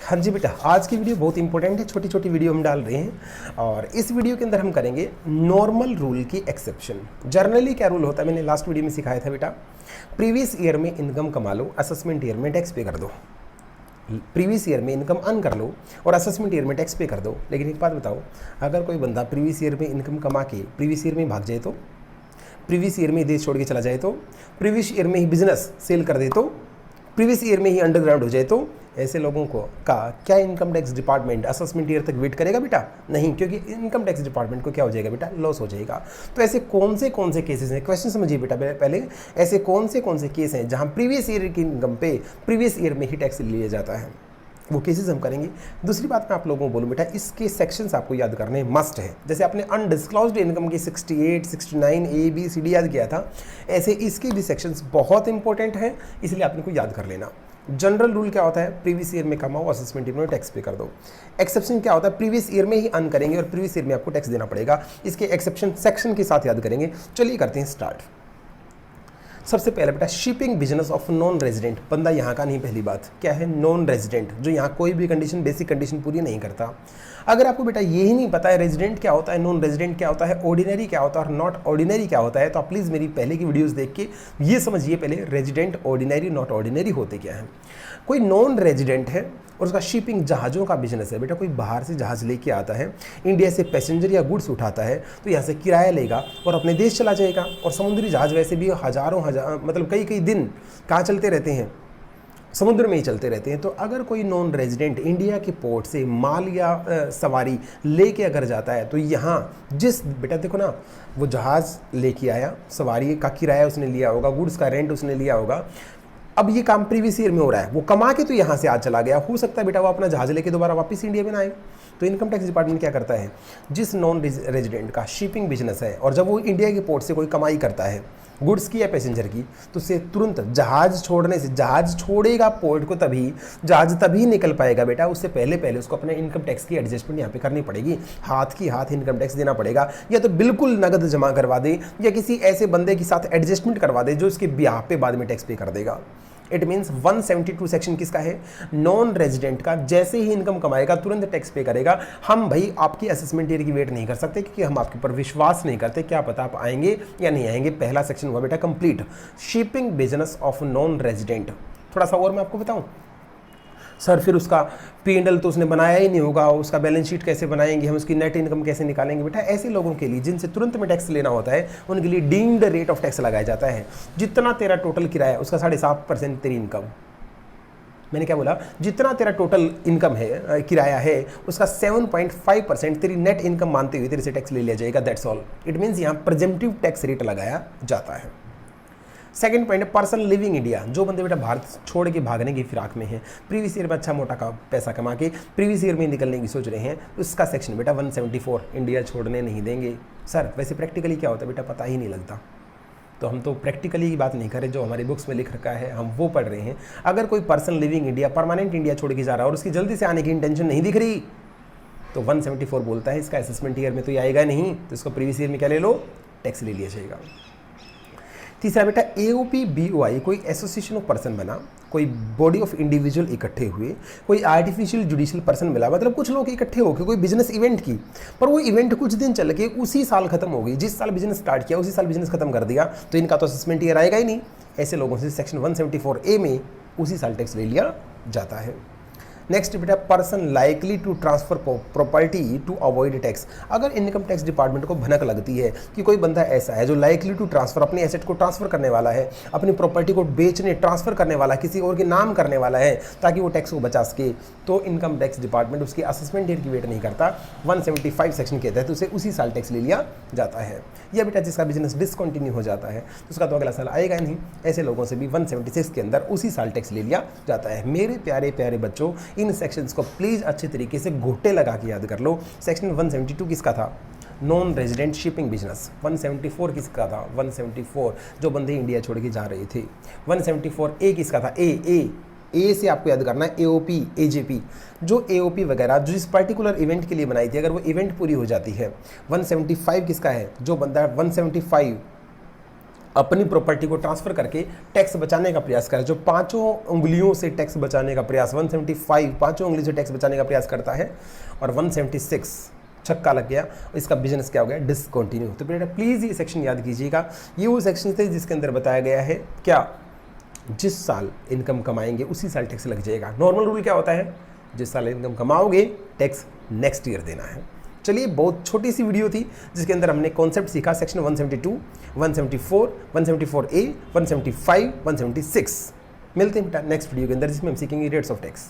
हाँ जी बेटा, आज की वीडियो बहुत इंपॉर्टेंट है। छोटी छोटी वीडियो हम डाल रहे हैं और इस वीडियो के अंदर हम करेंगे नॉर्मल रूल की एक्सेप्शन। जनरली क्या रूल होता है, मैंने लास्ट वीडियो में सिखाया था बेटा। प्रीवियस ईयर में इनकम कमा लो, असेसमेंट ईयर में टैक्स पे कर दो। प्रीवियस ईयर में इनकम अर्न कर लो और असेसमेंट ईयर में टैक्स पे कर दो। लेकिन एक बात बताओ, अगर कोई बंदा प्रीवियस ईयर में इनकम कमा के प्रीवियस ईयर में भाग जाए तो, प्रीवियस ईयर में ही देश छोड़ के चला जाए तो, प्रीवियस ईयर में ही बिजनेस सेल कर दे तो, प्रीवियस ईयर में ही अंडरग्राउंड हो जाए तो, ऐसे लोगों को का क्या income tax department assessment year तक वेट करेगा बेटा? नहीं, क्योंकि इनकम टैक्स डिपार्टमेंट को क्या हो जाएगा बेटा? लॉस हो जाएगा। तो ऐसे कौन से केसेस हैं, क्वेश्चन समझिए बेटा पहले। ऐसे कौन से केस हैं जहां प्रीवियस ईयर की इनकम पे प्रीवियस ईयर में ही टैक्स लिया जाता है, वो केसेस हम करेंगे। दूसरी बात मैं आप लोगों को बोलूँ बेटा, इसके सेक्शंस आपको याद करने मस्ट है। जैसे आपने अनडिस्क्लोज्ड इनकम की 68, 69 A B C D याद किया था, ऐसे इसके भी सेक्शंस बहुत इंपॉर्टेंट हैं, इसलिए आपने को याद कर लेना। जनरल रूल क्या होता है? प्रीवियस ईयर में कमाओ, असेसमेंट ईयर में टैक्स पे कर दो। एक्सेप्शन क्या होता है? प्रीवियस ईयर में ही अर्न करेंगे और प्रीवियस ईयर में आपको टैक्स देना पड़ेगा। इसके एक्सेप्शन सेक्शन के साथ याद करेंगे। चलिए करते हैं स्टार्ट। सबसे पहले बेटा, shipping business of non resident, बंदा यहाँ का नहीं। पहली बात क्या है? नॉन रेजिडेंट, जो यहाँ कोई भी कंडीशन, बेसिक कंडीशन पूरी नहीं करता। अगर आपको बेटा यही नहीं पता है रेजिडेंट क्या होता है, नॉन रेजिडेंट क्या होता है, ऑर्डिनरी क्या होता है और नॉट ऑर्डिनरी क्या होता है, तो आप प्लीज़ मेरी पहले की वीडियोस देख के ये समझिए पहले रेजिडेंट, ऑर्डिनरी, नॉट ऑर्डिनरी होते क्या हैं। कोई नॉन रेजिडेंट है और उसका शिपिंग जहाज़ों का बिजनेस है बेटा, कोई बाहर से जहाज़ लेके आता है, इंडिया से पैसेंजर या गुड्स उठाता है, तो यहाँ से किराया लेगा और अपने देश चला जाएगा। और समुद्री जहाज़ वैसे भी हज़ारों मतलब कई दिन कहाँ चलते रहते हैं? समुद्र में ही चलते रहते हैं। तो अगर कोई नॉन रेजिडेंट इंडिया के पोर्ट से माल या सवारी लेके अगर जाता है, तो यहाँ जिस बेटा देखो ना, वो जहाज़ लेके आया, सवारी का किराया उसने लिया होगा, गुड्स का रेंट उसने लिया होगा। अब ये काम प्रीवियस ईयर में हो रहा है, वो कमा के तो यहाँ से आज चला गया, हो सकता है बेटा वो अपना जहाज लेके दोबारा वापस इंडिया में ना आए। तो इनकम टैक्स डिपार्टमेंट क्या करता है, जिस नॉन रेजिडेंट का शिपिंग बिजनेस है और जब वो इंडिया के पोर्ट से कोई कमाई करता है, गुड्स की या पैसेंजर की, तो उससे तुरंत जहाज छोड़ने से, जहाज छोड़ेगा पोर्ट को तभी, जहाज तभी निकल पाएगा बेटा। उससे पहले उसको अपने इनकम टैक्स की एडजस्टमेंट यहाँ पे करनी पड़ेगी, हाथ की हाथ इनकम टैक्स देना पड़ेगा। या तो बिल्कुल नगद जमा करवा दे या किसी ऐसे बंदे के साथ एडजस्टमेंट करवा दे जो इसके ब्याह पे बाद में टैक्स पे कर देगा। इट मीन्स 172 सेक्शन किसका है? नॉन रेजिडेंट का। जैसे ही इनकम कमाएगा तुरंत टैक्स पे करेगा। हम भाई आपकी असेसमेंट ईयर की वेट नहीं कर सकते, क्योंकि हम आपके ऊपर विश्वास नहीं करते, क्या पता आप आएंगे या नहीं आएंगे। पहला सेक्शन हुआ बेटा complete, shipping business of non resident. थोड़ा सा और मैं आपको बताऊं सर, फिर उसका P&L तो उसने बनाया ही नहीं होगा, उसका बैलेंस शीट कैसे बनाएंगे, हम उसकी नेट इनकम कैसे निकालेंगे? बेटा ऐसे लोगों के लिए जिनसे तुरंत में टैक्स लेना होता है, उनके लिए डीम्ड रेट ऑफ टैक्स लगाया जाता है। जितना तेरा टोटल किराया उसका 7.5% तेरी इनकम। मैंने क्या बोला? जितना तेरा टोटल इनकम है, किराया है, उसका 7.5% तेरी नेट इनकम मानते हुए तेरे से टैक्स ले लिया जाएगा। That's all. इट मीन्स यहाँ प्रेजेंटिव टैक्स रेट लगाया जाता है। सेकंड पॉइंट है पर्सन लिविंग इंडिया, जो बंदे बेटा भारत छोड़ के भागने की फिराक में है, प्रीवियस ईयर में अच्छा मोटा का पैसा कमा के प्रीवियस ईयर में निकलने की सोच रहे हैं, उसका सेक्शन बेटा 174, इंडिया छोड़ने नहीं देंगे। सर वैसे प्रैक्टिकली क्या होता है बेटा, पता ही नहीं लगता। तो हम तो प्रैक्टिकली की बात नहीं कर रहे, जो हमारी बुक्स में लिख रखा है हम वो पढ़ रहे हैं। अगर कोई person living India permanent India छोड़ के जा रहा है और उसकी जल्दी से आने की इंटेंशन नहीं दिख रही, तो 174 बोलता है इसका असेसमेंट ईयर में तो ये आएगा नहीं, तो इसको प्रीवियस ईयर में क्या ले लो? टैक्स ले लिया जाएगा। तीसरा बेटा AOP BOI, कोई एसोसिएशन ऑफ पर्सन बना, कोई बॉडी ऑफ इंडिविजुअल इकट्ठे हुए, कोई आर्टिफिशियल जुडिशियल पर्सन मिला, मतलब कुछ लोग इकट्ठे होकर कोई बिजनेस इवेंट की, पर वो इवेंट कुछ दिन चल के उसी साल खत्म हो गई। जिस साल बिजनेस स्टार्ट किया उसी साल बिजनेस खत्म कर दिया, तो इनका तो असेसमेंट ईयर आएगा ही नहीं। ऐसे लोगों से सेक्शन 174A में उसी साल टैक्स ले लिया जाता है। नेक्स्ट बेटा, person likely to transfer property to avoid tax. अगर इनकम टैक्स डिपार्टमेंट को भनक लगती है कि कोई बंदा ऐसा है जो लाइकली टू ट्रांसफर, अपने एसेट को ट्रांसफर करने वाला है, अपनी प्रॉपर्टी को बेचने ट्रांसफर करने वाला, किसी और के नाम करने वाला है ताकि वो टैक्स को बचा सके, तो इनकम टैक्स डिपार्टमेंट उसकी असेसमेंट ईयर की वेट नहीं करता। 175 सेक्शन के तहत उसे उसी साल टैक्स ले लिया जाता है। यह बेटा जिसका बिजनेस डिसकंटिन्यू हो जाता है उसका तो अगला साल आएगा नहीं, ऐसे लोगों से भी 176 के अंदर उसी साल टैक्स ले लिया जाता है। मेरे प्यारे प्यारे बच्चों, इन सेक्शंस को प्लीज़ अच्छे तरीके से घोटे लगा के याद कर लो। सेक्शन 172 किसका था? Non resident shipping business. 174 किसका था? 174 जो बंदे इंडिया छोड़ के जा रहे थे। 174A किसका था? ए से आपको याद करना है AOP AJP, जो AOP वगैरह जो इस पर्टिकुलर इवेंट के लिए बनाई थी, अगर वो इवेंट पूरी हो जाती है। 175 किसका है? जो बंदा 175 अपनी प्रॉपर्टी को ट्रांसफर करके टैक्स बचाने का प्रयास करे, जो 5 उंगलियों से टैक्स बचाने का प्रयास, 175 5 उंगली से टैक्स बचाने का प्रयास करता है और 176 छक्का लग गया, इसका बिजनेस क्या हो गया, डिसकंटिन्यू। तो बेटा प्लीज़ ये सेक्शन याद कीजिएगा, ये वो सेक्शन थे जिसके अंदर बताया गया है क्या, जिस साल इनकम कमाएंगे उसी साल टैक्स लग जाएगा। नॉर्मल रूल क्या होता है, जिस साल इनकम कमाओगे टैक्स नेक्स्ट ईयर देना है। चलिए बहुत छोटी सी वीडियो थी जिसके अंदर हमने कॉन्सेप्ट सीखा सेक्शन 172, 174, 174A, 175, 176। मिलते हैं बेटा नेक्स्ट वीडियो के अंदर जिसमें हम सीखेंगे रेट्स ऑफ टैक्स।